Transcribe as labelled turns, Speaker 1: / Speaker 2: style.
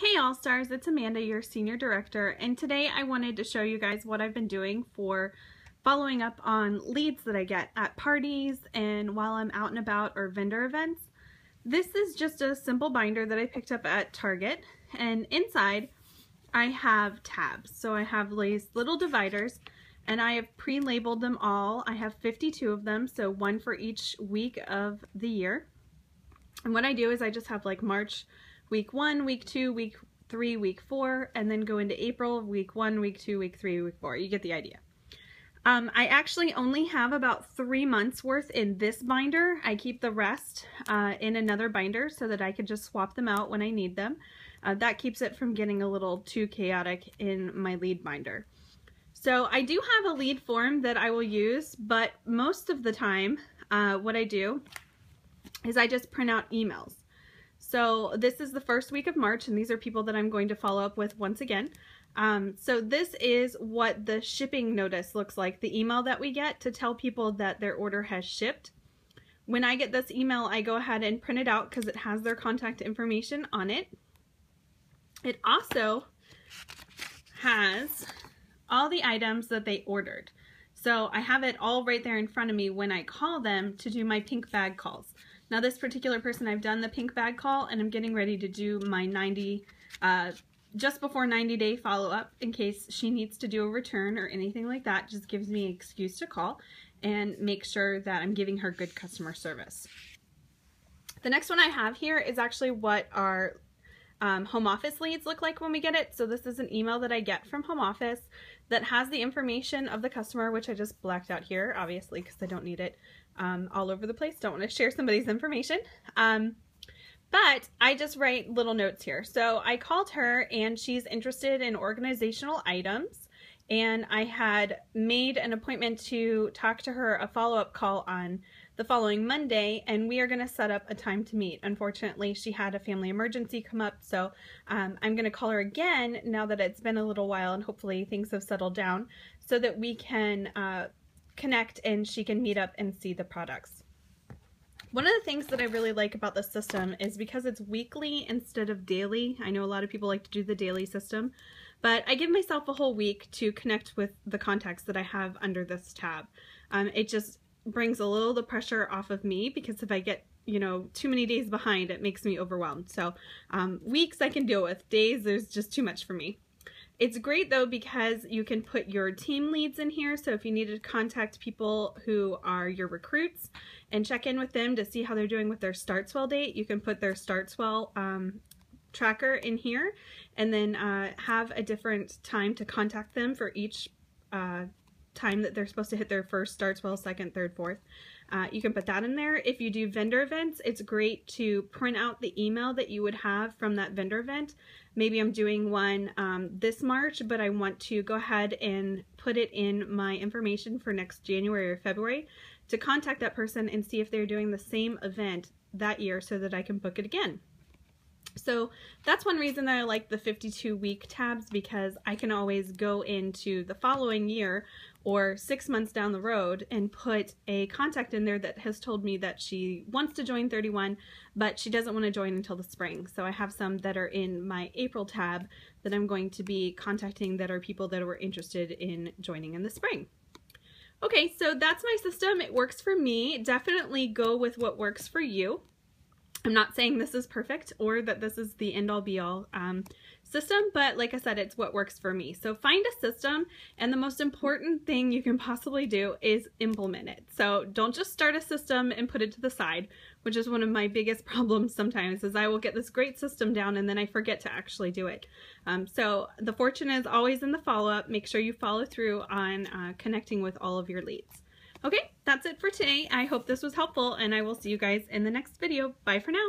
Speaker 1: Hey All-Stars, it's Amanda, your Senior Director, and today I wanted to show you guys what I've been doing for following up on leads that I get at parties and while I'm out and about or vendor events. This is just a simple binder that I picked up at Target, and inside I have tabs. So I have these little dividers and I have pre-labeled them all. I have 52 of them, so one for each week of the year. And what I do is I just have like March week 1, week 2, week 3, week 4, and then go into April, week 1, week 2, week 3, week 4. You get the idea. I actually only have about 3 months worth in this binder. I keep the rest in another binder so that I can just swap them out when I need them. That keeps it from getting a little too chaotic in my lead binder. So I do have a lead form that I will use, but most of the time what I do is I just print out emails. So this is the first week of March, and these are people that I'm going to follow up with once again. So this is what the shipping notice looks like, the email that we get to tell people that their order has shipped. When I get this email, I go ahead and print it out because it has their contact information on it. It also has all the items that they ordered. So I have it all right there in front of me when I call them to do my pink bag calls. Now this particular person, I've done the pink bag call and I'm getting ready to do my just before 90-day follow-up in case she needs to do a return or anything like that. Just gives me an excuse to call and make sure that I'm giving her good customer service. The next one I have here is actually what our home office leads look like when we get it. So this is an email that I get from home office that has the information of the customer, which I just blacked out here, obviously, because I don't need it all over the place. Don't want to share somebody's information. But I just write little notes here. So I called her and she's interested in organizational items, and I had made an appointment to talk to her, a follow-up call on the following Monday, and we are going to set up a time to meet. Unfortunately, she had a family emergency come up, so I'm going to call her again now that it's been a little while and hopefully things have settled down so that we can connect and she can meet up and see the products. One of the things that I really like about this system is because it's weekly instead of daily. I know a lot of people like to do the daily system, but I give myself a whole week to connect with the contacts that I have under this tab. It just brings a little of the pressure off of me, because if I get, you know, too many days behind, it makes me overwhelmed. So weeks I can deal with. Days, there's just too much for me. It's great though because you can put your team leads in here. So if you needed to contact people who are your recruits and check in with them to see how they're doing with their Start Swell date, you can put their Start Swell tracker in here, and then have a different time to contact them for each time that they're supposed to hit their first Start Swell, second, third, fourth. You can put that in there. If you do vendor events, it's great to print out the email that you would have from that vendor event. Maybe I'm doing one this March, but I want to go ahead and put it in my information for next January or February to contact that person and see if they're doing the same event that year so that I can book it again. So that's one reason that I like the 52-week tabs, because I can always go into the following year or 6 months down the road and put a contact in there that has told me that she wants to join 31, but she doesn't want to join until the spring. So I have some that are in my April tab that I'm going to be contacting that are people that were interested in joining in the spring. Okay, so that's my system. It works for me. Definitely go with what works for you. I'm not saying this is perfect or that this is the end-all be-all system, but like I said, it's what works for me. So find a system, and the most important thing you can possibly do is implement it. So don't just start a system and put it to the side, which is one of my biggest problems sometimes, is I will get this great system down and then I forget to actually do it. So the fortune is always in the follow-up. Make sure you follow through on connecting with all of your leads. Okay, that's it for today. I hope this was helpful, and I will see you guys in the next video. Bye for now.